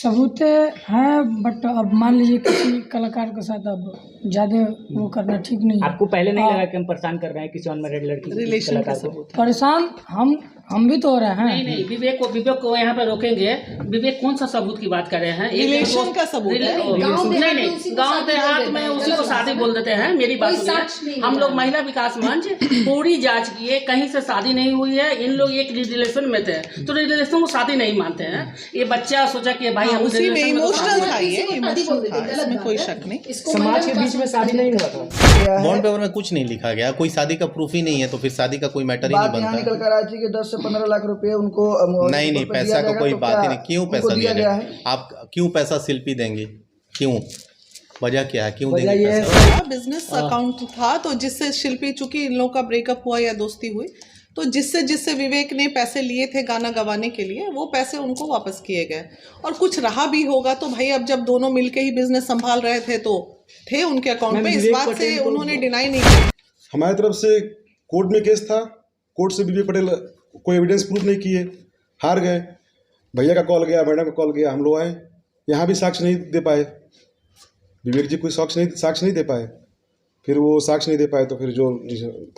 सबूत हैं, बट अब मान लीजिए किसी कलाकार के साथ अब ज़्यादा वो करना ठीक नहीं है। आपको पहले नहीं लगा कि हम परेशान कर रहे हैं किसी अनमैरिड लड़की रिलेशन का कलाकार को? सबूत। परेशान हम भी तो हो रहे हैं। नहीं विवेक को यहाँ पे रोकेंगे। विवेक कौन सा सबूत की बात कर रहे हैं? रिलेशन का सबूत है। नहीं, गांव देहात में उसी को शादी बोल देते हैं। मेरी बात सुनिए, हम लोग महिला विकास मंच पूरी जांच किए, कहीं से शादी नहीं हुई है। इन लोग एक रिलेशन में थे, तो रिलेशन को शादी नहीं मानते हैं। ये बच्चा सोचा कि भाई हम उसी में रिलेशन में तो इमोशनल शादी- था, ये इमोशनल था, इसमें कोई शक नहीं। समाज के बीच में शादी नहीं हुआ था। बॉन्ड पेपर में कुछ नहीं लिखा गया, कोई शादी का प्रूफ ही नहीं है, तो फिर शादी का कोई मैटर ही नहीं बात यहाँ बनता। निकल कर आई थी कि 10 से 15 लाख रुपए उनको नहीं, पैसा का कोई बात ही नहीं। क्यों पैसा दिया गया जाए? है? आप क्यों पैसा शिल्पी देंगे? क्यों? वजह क्या है, क्यों वजह देंगे ये पैसा? बिजनेस अकाउंट था, तो जिससे शिल्पी, चूंकि इन लोगों का ब्रेकअप हुआ या दोस्ती हुई, तो जिससे विवेक ने पैसे लिए थे गाना गवाने के लिए, वो पैसे उनको वापस किए गए। और कुछ रहा भी होगा तो भाई, अब जब दोनों मिलके ही बिजनेस संभाल रहे थे तो थे उनके अकाउंट में, इस बात से उन्होंने डिनाई नहीं किया। हमारी तरफ से कोर्ट में केस था, कोर्ट से विवेक पटेल कोई एविडेंस प्रूफ नहीं किए, हार गए। भैया का कॉल गया, मैडम का कॉल गया, हम लोग आए, यहाँ भी साक्ष्य नहीं दे पाए। विवेक जी कोई साक्ष्य नहीं दे पाए। फिर वो साक्ष्य नहीं दे पाए तो फिर जो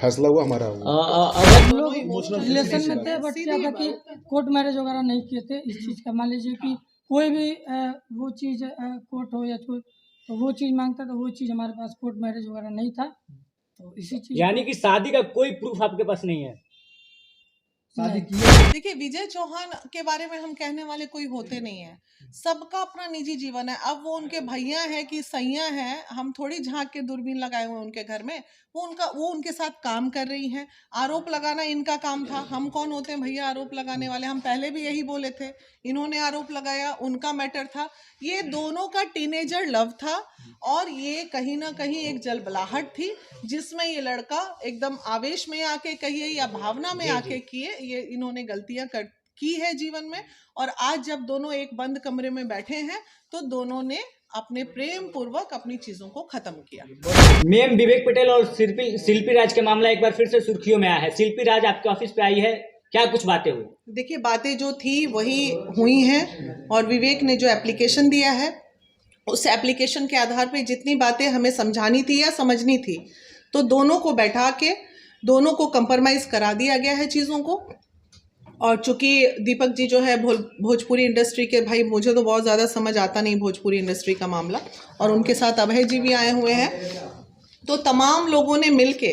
फैसला हुआ हमारा हम लोग रिलेशन में थे, बट क्या था कि कोर्ट मैरिज वगैरह नहीं किए थे। इस चीज़ का मान लीजिए कि कोई भी वो चीज़ कोर्ट हो या कोई, तो वो चीज़ मांगता था, वो चीज़ हमारे पास कोर्ट मैरिज वगैरह नहीं था, तो इसी चीज़ यानी कि शादी का कोई प्रूफ आपके पास नहीं है? देखिए, विजय चौहान के बारे में हम कहने वाले कोई होते नहीं है। सबका अपना निजी जीवन है। अब वो उनके भैया हैं कि सैया हैं, हम थोड़ी झांक के दूरबीन लगाए हुए उनके घर में। वो उनके साथ काम कर रही हैं। आरोप लगाना इनका काम था। हम कौन होते हैं भैया आरोप लगाने वाले? हम पहले भी यही बोले थे। इन्होंने आरोप लगाया, उनका मैटर था। ये दोनों का टीनेजर लव था, और ये कहीं ना कहीं एक जलबलाहट थी जिसमें ये लड़का एकदम आवेश में आके कहिए या भावना में आके किए, ये इन्होंने गलतियां की है जीवन में। और आज जब दोनों एक बंद कमरे में बैठे हैं तो दोनों ने अपने प्रेम पूर्वक अपनी चीजों को खत्म किया। मेम विवेक पटेल और शिल्पी राज के मामला एक बार फिर से सुर्खियों में आया है। शिल्पी राज आपके ऑफिस पे आई है, क्या कुछ बातें हुई? देखिए, बातें जो थी वही हुई हैं, और विवेक ने जो एप्लीकेशन दिया है उस एप्लीकेशन के आधार पे जितनी बातें हमें समझानी थी या समझनी थी, तो दोनों को बैठा के दोनों को कंप्रोमाइज करा दिया गया है चीज़ों को। और चूंकि दीपक जी जो है भोजपुरी इंडस्ट्री के, भाई मुझे तो बहुत ज़्यादा समझ आता नहीं भोजपुरी इंडस्ट्री का मामला, और उनके साथ अभय जी भी आए हुए हैं, तो तमाम लोगों ने मिलके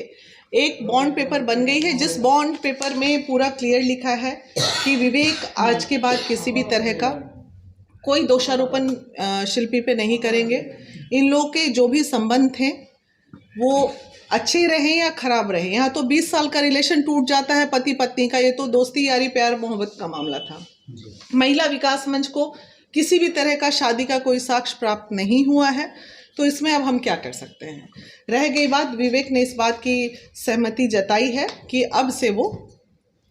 एक बॉन्ड पेपर बन गई है, जिस बॉन्ड पेपर में पूरा क्लियर लिखा है कि विवेक आज के बाद किसी भी तरह का कोई दोषारोपण शिल्पी पे नहीं करेंगे। इन लोगों के जो भी संबंध थे वो अच्छे रहे या खराब रहे, यहाँ तो 20 साल का रिलेशन टूट जाता है पति पत्नी का, ये तो दोस्ती यारी प्यार मोहब्बत का मामला था। महिला विकास मंच को किसी भी तरह का शादी का कोई साक्ष्य प्राप्त नहीं हुआ है, तो इसमें अब हम क्या कर सकते हैं। रह गई बात, विवेक ने इस बात की सहमति जताई है कि अब से वो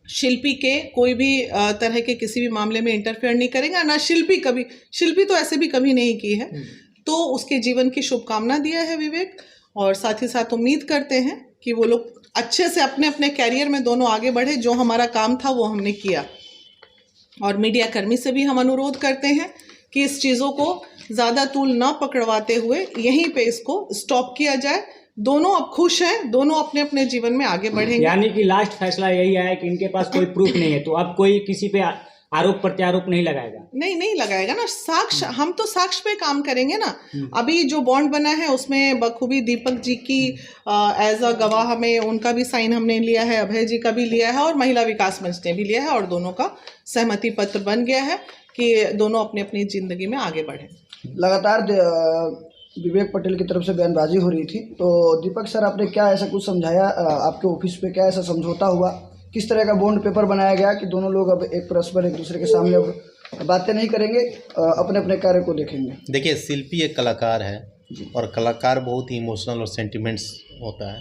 शिल्पी के कोई भी तरह के किसी भी मामले में इंटरफेयर नहीं करेगा, ना शिल्पी तो ऐसे भी कभी नहीं की है। तो उसके जीवन की शुभकामना दिया है विवेक, और साथ ही साथ उम्मीद करते हैं कि वो लोग अच्छे से अपने अपने कैरियर में दोनों आगे बढ़े। जो हमारा काम था वो हमने किया, और मीडिया कर्मी से भी हम अनुरोध करते हैं कि इस चीज़ों को ज़्यादा तूल ना पकड़वाते हुए यहीं पे इसको स्टॉप किया जाए। दोनों अब खुश हैं, दोनों अपने अपने जीवन में आगे बढ़ेंगे। यानी कि लास्ट फैसला यही आया कि इनके पास कोई प्रूफ नहीं है, तो अब कोई किसी पे आरोप प्रत्यारोप नहीं लगाएगा? नहीं लगाएगा ना। साक्ष्य, हम तो साक्ष्य पे काम करेंगे ना। अभी जो बॉन्ड बना है उसमें बखूबी दीपक जी की एज अ गवाह में उनका भी साइन हमने लिया है, अभय जी का भी लिया है, और महिला विकास मंच ने भी लिया है, और दोनों का सहमति पत्र बन गया है कि दोनों अपनी अपनी जिंदगी में आगे बढ़े। लगातार विवेक पटेल की तरफ से बयानबाजी हो रही थी, तो दीपक सर आपने क्या ऐसा कुछ समझाया? आपके ऑफिस पे क्या ऐसा समझौता हुआ? किस तरह का बॉन्ड पेपर बनाया गया कि दोनों लोग अब एक परस्पर एक दूसरे के सामने अब बातें नहीं करेंगे, अपने अपने कार्य को देखेंगे? देखिए, शिल्पी एक कलाकार है, और कलाकार बहुत ही इमोशनल और सेंटिमेंट्स होता है।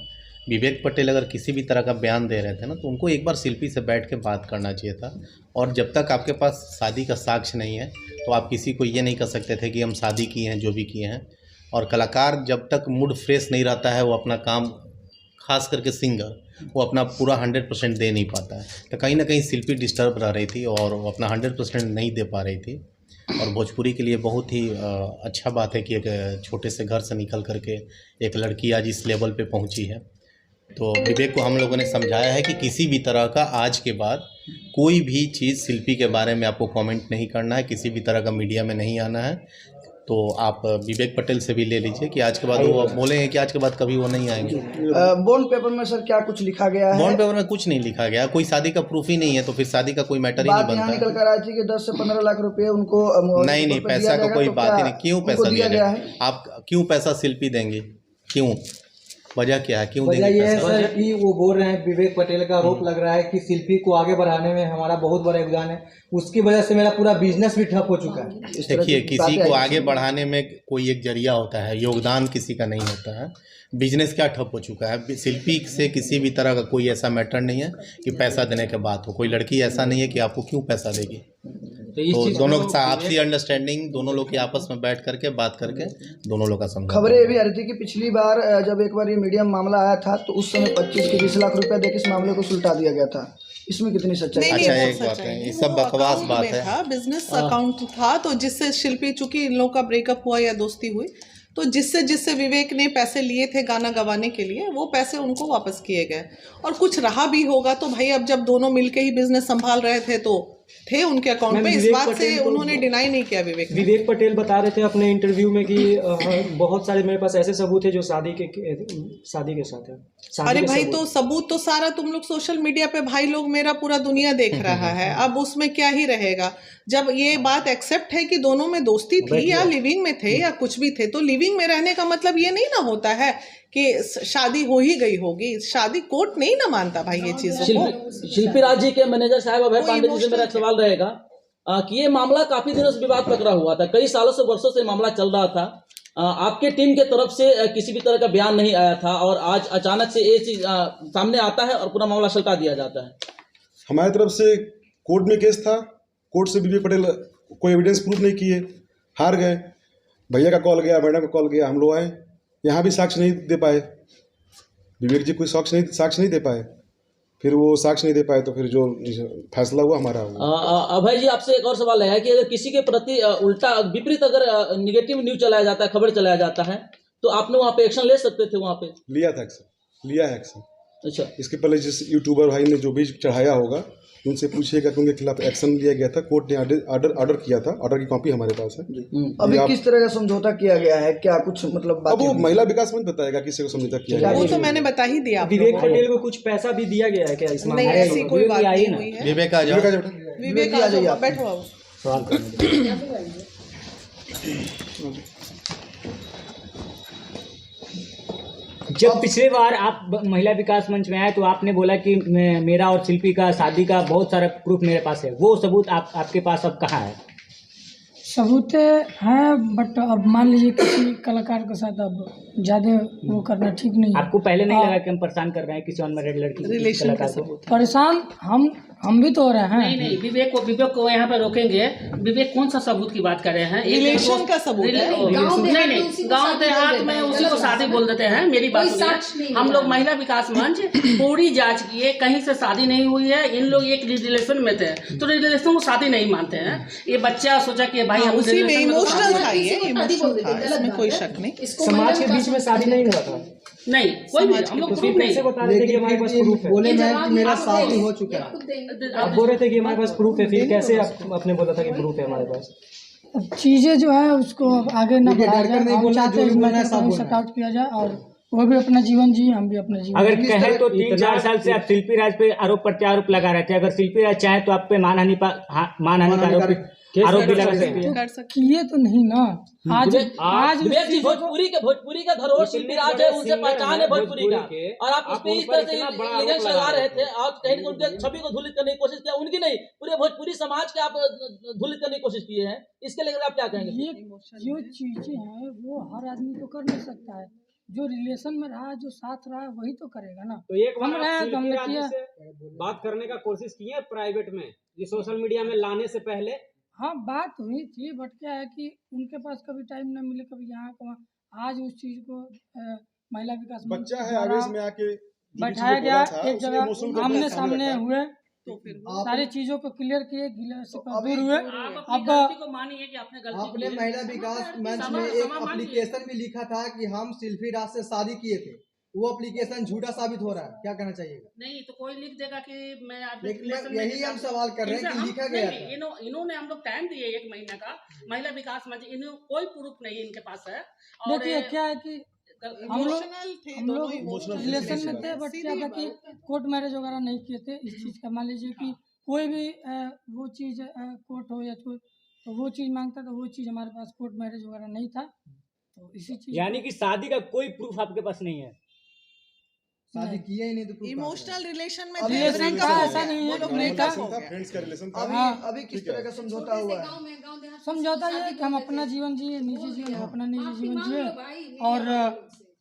विवेक पटेल अगर किसी भी तरह का बयान दे रहे थे ना, तो उनको एक बार शिल्पी से बैठ के बात करना चाहिए था। और जब तक आपके पास शादी का साक्ष्य नहीं है, तो आप किसी को ये नहीं कर सकते थे कि हम शादी किए हैं, जो भी किए हैं। और कलाकार जब तक मूड फ्रेश नहीं रहता है, वो अपना काम, खास करके सिंगर, वो अपना पूरा 100% दे नहीं पाता है। तो कहीं ना कहीं शिल्पी डिस्टर्ब रह रही थी और वो अपना 100% नहीं दे पा रही थी। और भोजपुरी के लिए बहुत ही अच्छा बात है कि एक छोटे से घर से निकल करके एक लड़की आज इस लेवल पे पहुंची है। तो विवेक को हम लोगों ने समझाया है कि किसी भी तरह का आज के बाद कोई भी चीज़ शिल्पी के बारे में आपको कमेंट नहीं करना है, किसी भी तरह का मीडिया में नहीं आना है। तो आप विवेक पटेल से भी ले लीजिए कि आज के बाद वो बोलेंगे कि आज के बाद कभी वो नहीं आएंगे। बॉन्ड पेपर में सर क्या कुछ लिखा गया है? बॉन्ड पेपर में कुछ नहीं लिखा गया, कोई शादी का प्रूफ ही नहीं है, तो फिर शादी का कोई मैटर ही नहीं बात यहाँ बनता। निकल कर आई थी कि 10 से 15 लाख रुपए उनको नहीं, पैसा का कोई बात ही नहीं। क्यों पैसा दिया जाएगा? आप क्यों पैसा शिल्पी देंगे? क्यों? वजह क्या है? क्यों वजह देंगे यह है पैसा? सर कि वो बोल रहे हैं, विवेक पटेल का आरोप लग रहा है कि शिल्पी को आगे बढ़ाने में हमारा बहुत बड़ा योगदान है, उसकी वजह से मेरा पूरा बिजनेस भी ठप हो चुका है। देखिए, किसी को आगे बढ़ाने में कोई एक जरिया होता है, योगदान किसी का नहीं होता है। बिजनेस क्या ठप हो चुका है? शिल्पी से किसी भी तरह का कोई ऐसा मैटर नहीं है कि पैसा देने के बात हो। कोई लड़की ऐसा नहीं है कि आपको क्यों पैसा देगी। तो दोनों का आपसी अंडरस्टैंडिंग, दोनों लोग के आपस में बैठ करके बात करके दोनों लोग का समझौता। खबरें ये भी आ रही थी कि पिछली बार जब एक बार ये मीडिया में मामला आया था तो उस समय 25 से 20 लाख रुपया देकर इस मामले को सुलटा दिया गया था। इसमें कितनी सच्चाई? अच्छा, एक बात है, ये सब बकवास बात है। बिजनेस अकाउंट था, तो जिससे शिल्पी, चूंकि इन लोगों का ब्रेकअप हुआ या दोस्ती हुई, तो जिससे विवेक ने पैसे लिए थे गाना गवाने के लिए, वो पैसे उनको वापस किए गए। और कुछ रहा भी होगा तो भाई, अब जब दोनों मिलके ही बिजनेस संभाल रहे थे तो थे उनके अकाउंट में। इस बात से उन्होंने डिनाई नहीं किया विवेक पटेल बता रहे थे अपने इंटरव्यू में कि बहुत सारे मेरे पास ऐसे सबूत है जो शादी के साथ है। अरे भाई, तो सबूत तो सारा तुम लोग सोशल मीडिया पे भाई लोग, मेरा पूरा दुनिया देख रहा है। अब उसमें क्या ही रहेगा? जब ये बात एक्सेप्ट है कि दोनों में दोस्ती थी या लिविंग में थे या कुछ भी थे, तो लिविंग में रहने का मतलब ये नहीं ना होता है कि शादी हो ही गई होगी। शादी कोर्ट नहीं ना मानता भाई ये चीजों को। शिल्पी राज जी के मैनेजर साहब अभय पांडे जी से मेरा सवाल रहेगा कि ये मामला काफी दिनों से विवाद पकड़ा हुआ था, कई सालों से, वर्षों से मामला चल रहा था। आपके टीम के तरफ से किसी भी तरह का बयान नहीं आया था और आज अचानक से ये चीज सामने आता है और पूरा मामला सल्टा दिया जाता है। हमारी तरफ से कोर्ट में केस था, कोर्ट से विवेक पटेल कोई एविडेंस प्रूफ नहीं किए, हार गए। भैया का कॉल गया, मैडम का कॉल गया, हम लोग आए, यहाँ भी साक्ष्य नहीं दे पाए। विवेक जी कोई साक्ष्य नहीं दे पाए। फिर वो साक्ष्य नहीं दे पाए तो फिर जो फैसला हुआ हमारा हुआ। अभय जी, आपसे एक और सवाल है कि अगर किसी के प्रति उल्टा विपरीत अगर निगेटिव न्यूज चलाया जाता है, खबर चलाया जाता है, तो आपने वहाँ पे एक्शन ले सकते थे? वहाँ पे लिया था एक्शन, लिया है एक्शन। अच्छा, इसके पहले जिस यूट्यूबर भाई ने जो भी चढ़ाया होगा उनसे पूछिएगा कि उनके खिलाफ एक्शन लिया गया था। कोर्ट ने ऑर्डर किया था, ऑर्डर की कॉपी हमारे पास है। अभी किस तरह का समझौता किया गया है? क्या कुछ मतलब अब वो महिला विकास मंच बताएगा किसी को समझौता किया गया। वो तो मैंने बता ही दिया। विवेक पटेल को कुछ पैसा भी दिया गया है क्या इस मामले नहीं, में? ऐसी कोई बात नहीं हुई है। विवेक आ जाओ। विवेक आ जाइए, बैठो आओ। जब पिछले बार आप महिला विकास मंच में आए तो आपने बोला कि मेरा और शिल्पी का शादी का बहुत सारा प्रूफ मेरे पास है, वो सबूत आपके पास अब कहाँ है? सबूत है, बट अब मान लीजिए किसी कलाकार के साथ अब ज़्यादा वो करना ठीक नहीं है। आपको पहले नहीं लगा कि हम परेशान कर रहे हैं किसी अनमैरिड लड़की रिलेशन का कलाकार को? परेशान हम भी तो हो रहे हैं। नहीं, विवेक को यहाँ पे रोकेंगे। विवेक कौन सा सबूत की बात कर रहे हैं? रिलेशन का सबूत है। नहीं, गांव देहात में उसी को शादी बोल देते हैं। मेरी बात सुनिए, हम लोग महिला विकास मंच पूरी जांच किए, कहीं से शादी नहीं हुई है। इन लोग एक रिलेशन में थे, तो रिलेशन को शादी नहीं मानते हैं। ये बच्चा सोचा कि भाई हम उसी में इमोशनल था, ये इमोशनल था, इसमें कोई शक नहीं। समाज के बीच में शादी नहीं हुआ था। नहीं, कोई भी हम लोग प्रूफ नहीं बता रहे थे कि हमारे पास प्रूफ है। बोले मैं कि मेरा शादी हो चुका है। आप बोल रहे थे कि हमारे पास प्रूफ है, फिर कैसे आपने बोला था कि प्रूफ है हमारे पास? अब चीज़ें जो है उसको आगे न बढ़ाया जाए, नहीं हम बोलना, चाहते हैं जो इस भी मैटर बोलना है सब को बोलना है। शट आउट किया जाए और वो भी अपना जीवन जी, हम भी अपना जीवन। अगर कहें तो 3-4 साल से आप शिल्पी राज पे आरोप प्रत्यारोप लगा रहे थे। अगर शिल्पी राज चाहे तो आप पे मानहानि का आरोप भी लगा सकते हैं। किए तो नहीं ना। आज विवेक जी, भोजपुरी का धरोहर शिल्पी राज है, उनसे पहचान है भोजपुरी का, और आप इस पे इस तरह से एलिगेंस लगा रहे थे। आप कहीं उनके छवि को धूलित करने की कोशिश किया, उनकी नहीं, पूरे भोजपुरी समाज के आप धूलित करने की कोशिश किए हैं। इसके लेकर आप क्या कहेंगे? ये जो चीजें हैं वो हर आदमी तो कर नहीं सकता है। जो रिलेशन में रहा, जो साथ रहा, वही तो करेगा ना। तो एक हम बार रहे आप तो हमने शिल्पी किया। राज से बात करने का कोशिश किए प्राइवेट में, ये सोशल मीडिया में लाने से पहले? हाँ, बात हुई थी, बट क्या है कि उनके पास कभी टाइम न मिले, कभी यहाँ का वहाँ। आज उस चीज को महिला विकास मंच बच्चा है, द्वारा आवेश में आके बैठाया गया एक जगह, आमने सामने हुए तो फिर सारी चीजों को क्लियर किए, गिला से दूर हुए। आप अपनी अब गलती को मानिए कि आपने गलती आपने की है। महिला विकास मंच में क्षमा- एक क्षमा मांगिए। एप्लीकेशन भी लिखा था कि हम शिल्पी राज से शादी किए थे, वो एप्लीकेशन झूठा साबित हो रहा है, क्या कहना चाहिएगा? नहीं तो कोई लिख देगा कि मैं आपके लेकिन रिलेशन में यही हम सवाल कर रहे हैं इनसे कि हम- लिखा गया नहीं, था। इन्होंने हम लोग टाइम दिए 1 महीने का, महिला विकास मंच कोई प्रूफ नहीं इनके पास है। और देखिए क्या है कि इमोशनल थे हम दोनों, लोग इमोशनल रिलेशन में थे, बट क्या था कि कोर्ट मैरिज वगैरह नहीं किए थे। इस चीज़ का मान लीजिए कि कोई भी वो चीज़ कोर्ट हो या कोई, तो वो चीज़ मांगता था, वो चीज़ हमारे पास कोर्ट मैरिज वगैरह नहीं था। तो इसी चीज़ यानी कि शादी का कोई प्रूफ आपके पास नहीं है। शादी किया ही नहीं तो proof कहाँ इमोशनल रिलेशन में अभी थे, रिलेशन breakup था, हो ऐसा गया। नहीं है वो लोग कि breakup breakup हो था, गया। फ्रेंड्स का रिलेशन था। अभी किस तरह का समझौता हुआ है? समझौता ये है कि हम अपना जीवन जिए, निजी जीवन, हम अपना निजी जीवन जिए, और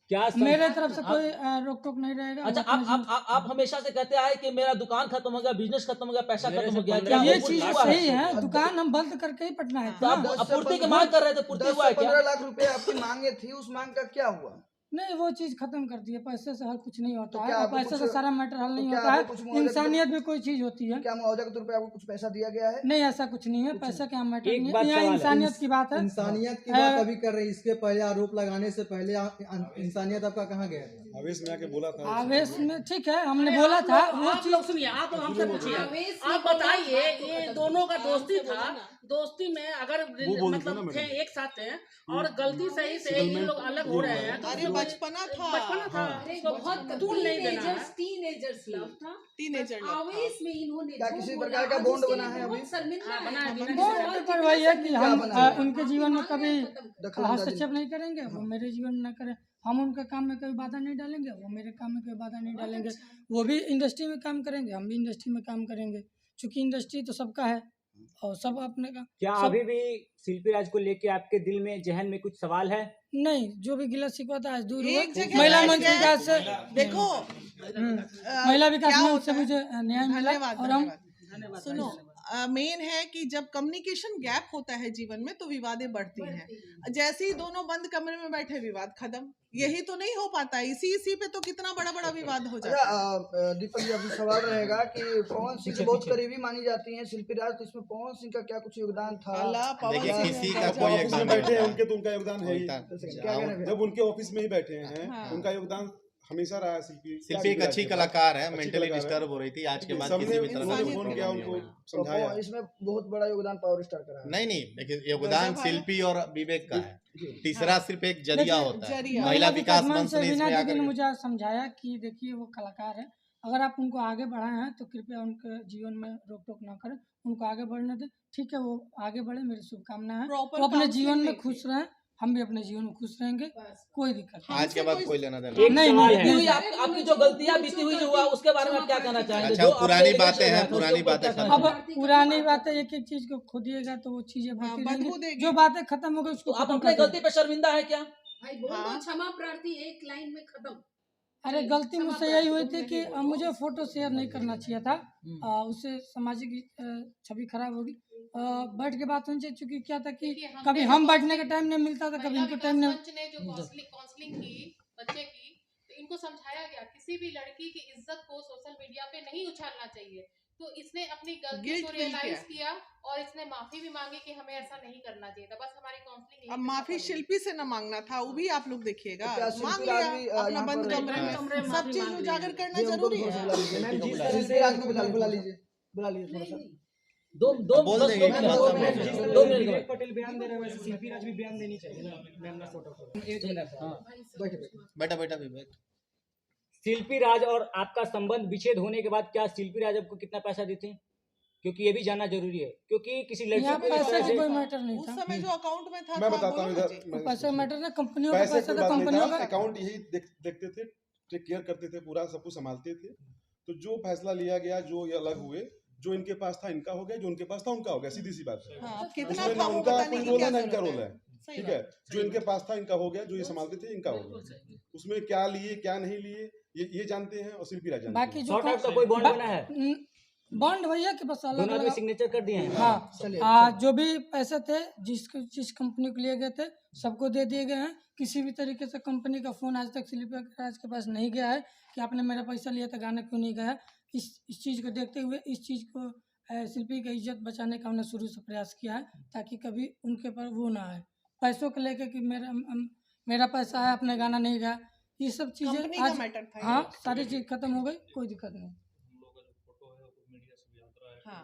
क्या मेरे तरफ से कोई रोक टोक नहीं रहेगा। अच्छा, हम अपना आप हमेशा से कहते आए कि मेरा दुकान खत्म हो गया, बिजनेस खत्म हो गया, पैसा मेरे खत्म से हो गया, 15 क्या ये वो चीज हुआ सही है, दुकान हम बंद करके ही पटना है तो आप ना। पूर्ति की मांग कर रहे थे, पूर्ति 10 हुआ से है क्या? 15 लाख रुपए आपकी मांगे थी, उस मांग का क्या हुआ? नहीं, वो चीज खत्म कर दी है। पैसे से हर कुछ नहीं होता तो है, क्या और आपको पैसे से कुछ- सारा मैटर हल नहीं क्या होता आपको कुछ है। मुआवजा- इंसानियत भी कोई चीज होती है। क्या मुआवजा के तौर पे आपको कुछ पैसा दिया गया है? नहीं, ऐसा कुछ नहीं है, पैसा क्या मैटर एक नहीं बात है, यहाँ सवाल है। इंसानियत की बात है। इंसानियत की बात अभी कर रहे हैं, इसके पहले आरोप लगाने से पहले इंसानियत आपका कहाँ गया था? आवेश में आके बोला था। आवेश में ठीक है, हमने बोला था वो आप लोग सुनिए, आप लोग हमसे पूछिए, आप बताइए, ये दोनों का दोस्ती था, दोस्ती में अगर मतलब थे एक साथ थे और गलती सही से इन लोग अलग हो रहे हैं, तो अरे बचपना था, बचपना था, उसको तूल नहीं देना है। टीनेजर्स लव था, टीनेजर आवेश में इन्होंने क्या जो किसी बोला, प्रकार का आज बॉन्ड उसके बना लिए है बहुत अभी? शर्मिंदा हाँ, बना है। है, बिना बॉन्ड बहुत पेपर वही है कि हम बना है? उनके जीवन में कभी दखल-अंदाजी हस्तक्षेप नहीं करेंगे, वो मेरे जीवन में न करें। हम उनके काम में कोई बाधा नहीं डालेंगे, वो मेरे काम में कोई बाधा नहीं डालेंगे। वो भी इंडस्ट्री में काम करेंगे, हम भी इंडस्ट्री में काम करेंगे, क्योंकि इंडस्ट्री तो सबका है और सब अपने का। क्या सब- अभी भी शिल्पी राज को लेके आपके दिल में, जहन में कुछ सवाल है? नहीं, जो भी गिला शिकवा था आज दूर हुआ। एक जगह महिला बैठ मंच गए। विकास से देखो महिला विकास क्या मंच होता से है? मुझे न्याय मिला, धन्यवाद, और हम धन्यवाद। सुनो, मेन है कि जब कम्युनिकेशन गैप होता है जीवन में तो विवादें बढ़ती हैं। जैसे ही दोनों बंद कमरे में बैठे, विवाद खत्म। यही तो नहीं हो पाता, इसी पे तो कितना बड़ा बड़ा विवाद हो जाता है। अच्छा, दीपक जी, अभी सवाल रहेगा कि पवन सिंह की बहुत करीबी मानी जाती है शिल्पी राज, तो इसमें पवन सिंह का क्या कुछ योगदान था? अल्लाह, पवन देखिए, सिंह किसी ने का भेजा। कोई ऑफिस में बैठे हैं उनके, तो उनका योगदान है ही। क्या कहना है? जब उनके ऑफिस में ही बैठे हैं, उनका योगदान हमेशा रहा है। शिल्पी एक अच्छी कलाकार है, अच्छी मेंटली कलाकार है। डिस्टर्ब हो रही थी, आज के बाद सबने किसी भी तरह उन्होंने की फोन प्रॉब्लम किया, नहीं उनको हुई। तो समझाया। इसमें बहुत बड़ा योगदान पावर स्टार का रहा है। नहीं, देखिए, योगदान शिल्पी और विवेक का है, तीसरा सिर्फ एक जरिया देखिए, होता है। जरिया। महिला विकास मंच से ने वीना इसमें दीदी ने आकर मुझे आज समझाया कि देखिए वो कलाकार है, अगर आप उनको आगे बढ़ाए हैं तो कृपया उनके जीवन में रोक टोक ना करें, उनको आगे बढ़ने दें। ठीक है, वो आगे बढ़े, मेरी शुभकामनाएं हैं। Proper वो अपने counseling जीवन में नहीं खुश रहें, हम भी अपने जीवन में खुश रहेंगे, कोई दिक्कत नहीं। आज के बाद कोई लेना देना एक नहीं, सवाल नहीं, है। नहीं। हुई आपकी जो गलतियां बीती हुई जो हुआ, उसके बारे में आप क्या कहना चाहेंगे? अच्छा, जो आपके पुरानी रिलेशन बातें हैं, है, तो उसके पुरानी ऊपर बातें क्या कहना अब चाहेंगे? पुरानी बातें एक एक चीज को खोदिएगा तो वो चीजें बढ़ती बदबू रहेंगी। देगी। जो बातें खत्म हो गई उसको तो आप खत्म अपने कर गलती पे शर्मिंदा है क्या? भाई बोल हाँ। दो क्षमा प्रार्थी, एक लाइन में खत्म। अरे गलती मुझसे यही हुई थी कि मुझे फोटो शेयर नहीं करना चाहिए था, उससे सामाजिक छवि खराब होगी। बैठ के बात होनी चाहिए, चूंकि क्या था कि कभी हम बैठने का टाइम नहीं मिलता था, कभी इनको टाइम नहीं। मंच ने जो काउंसलिंग की बच्चे की, तो इनको समझाया गया किसी भी लड़की की इज्जत को सोशल मीडिया पे नहीं उछालना चाहिए। तो इसने अपनी गलती Guilt को feel रियलाइज किया और इसने माफी भी मांगी कि हमें ऐसा नहीं करना चाहिए था। बस हमारी काउंसलिंग अब माफी शिल्पी से न मांगना था, वो भी आप लोग देखिएगा। तो क्या शिल्पी मांग राज लिया भी, अपना यहाँ बंद पर- कमरे में, सब माफी चीज मांग उजागर करना जी, उनको जरूरी थोड़ा सा बुला है। लीजिए। मैम, जिस शिल्पी तरह राज को बुला लीजिए, बुला लीजिए थोड़ा सा। दो बोल बस देंगे, दो मिनट, बात दो समझ मिनट, में। दो मिनट विवेक पटेल बयान दे रहे हैं, वैसे शिल्पी राज भी बयान देनी चाहिए ना मैम ना फोटो को। एक मिनट, हाँ। बेटा बेटा विवेक, शिल्पी राज और आपका संबंध विच्छेद होने के बाद क्या शिल्पी राज आपको कितना पैसा देते हैं? क्योंकि ये भी जानना जरूरी है, क्योंकि किसी लड़की यहाँ को इस पैसे तरह की से कोई मैटर नहीं उस था, समय जो अकाउंट में था मैं था, बताता हूँ बोलो ना इधर, जी। मैं- पैसे का मैटर नहीं, कंपनियों का पैसे पैसा कोई था, बात कंपनियों नहीं था, का। अकाउंट यही देखते थे, टेक केयर करते थे, पूरा सब कुछ संभालते थे। तो जो फैसला लिया गया, जो ये अलग हुए, जो इनके पास था इनका हो गया, जो उनके पास था उनका हो गया, सीधी सी बात है। हाँ, अब कितना उसमें था ना वो उनका बताने कोई की रोल क्या है ना इनका जरूरत रोल है। है, सही ठीक बात है। जो इनके पास था इनका हो गया, जो ये संभालते थे इनका हो गया। उसमें क्या लिए क्या नहीं लिए ये जानते हैं, और शिल्पी राज जानते बाकी हैं। जो शॉर्ट आउट का कोई बॉन्ड बना है? बॉन्ड भैया के पास अलग दोनों आदमी अलग। सिग्नेचर कर दिए हैं। हाँ, जो भी पैसे थे जिस कंपनी को लिए गए थे सबको दे दिए गए हैं। किसी भी तरीके से कंपनी का फोन आज तक शिल्पी राज के पास नहीं गया है कि आपने मेरा पैसा लिया था, गाना क्यों नहीं गया है। इस चीज़ को देखते हुए इस चीज़ को शिल्पी की इज्जत बचाने का हमने शुरू से प्रयास किया है, ताकि कभी उनके पर वो ना आए पैसों को लेके कि मेरा पैसा है, अपने गाना नहीं गा, ये सब कंपनी चीज़ें का आज मैटर था ये। हाँ सारी चीज़ खत्म हो गई, कोई दिक्कत नहीं।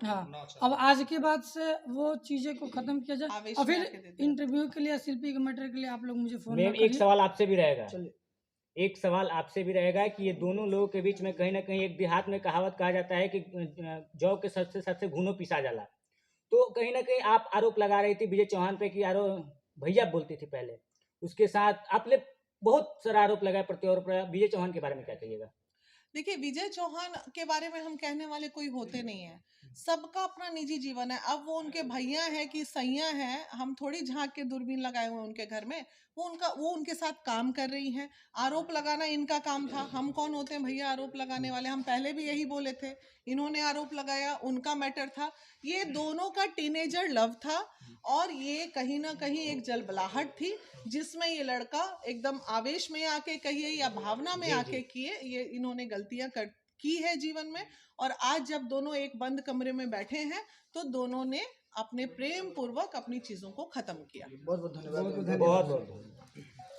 हाँ अब आज के बाद से वो चीज़ें को ख़त्म किया जाए। आवेश और में फिर आके दे दें। इंटरव्यू के लिए शिल्पी के मैटर के लिए आप लोग मुझे फ़ोन मैम एक सवाल आपसे भी रहेगा, चलिए। एक सवाल आपसे भी रहेगा कि ये दोनों लोगों के बीच में कहीं ना कहीं एक देहात में कहावत कहा जाता है कि जौ के सच से घूनो पिसा जाला। तो कहीं ना कहीं आप आरोप लगा रही थी विजय चौहान पे कि यारो भैया बोलती थी पहले, उसके साथ आपने बहुत सारा आरोप लगाया प्रत्यारोप। विजय चौहान के बारे में क्या कहिएगा? देखिए, विजय चौहान के बारे में हम कहने वाले कोई होते नहीं है, सबका अपना निजी जीवन है। अब वो उनके भैया हैं कि सैया हैं, हम थोड़ी झांक के दूरबीन लगाए हुए उनके घर में। वो उनके साथ काम कर रही हैं। आरोप लगाना इनका काम था, हम कौन होते हैं भैया आरोप लगाने वाले? हम पहले भी यही बोले थे, इन्होंने आरोप लगाया, उनका मैटर था। ये दोनों का टीनेजर लव था और ये कहीं ना कहीं एक जलबलाहट थी जिसमें ये लड़का एकदम आवेश में आके कहिए या भावना में आके किए, ये इन्होंने गलतियां की है जीवन में। और आज जब दोनों एक बंद कमरे में बैठे हैं तो दोनों ने अपने प्रेम पूर्वक अपनी चीजों को खत्म किया। बहुत बहुत धन्यवाद। बहुत बहुत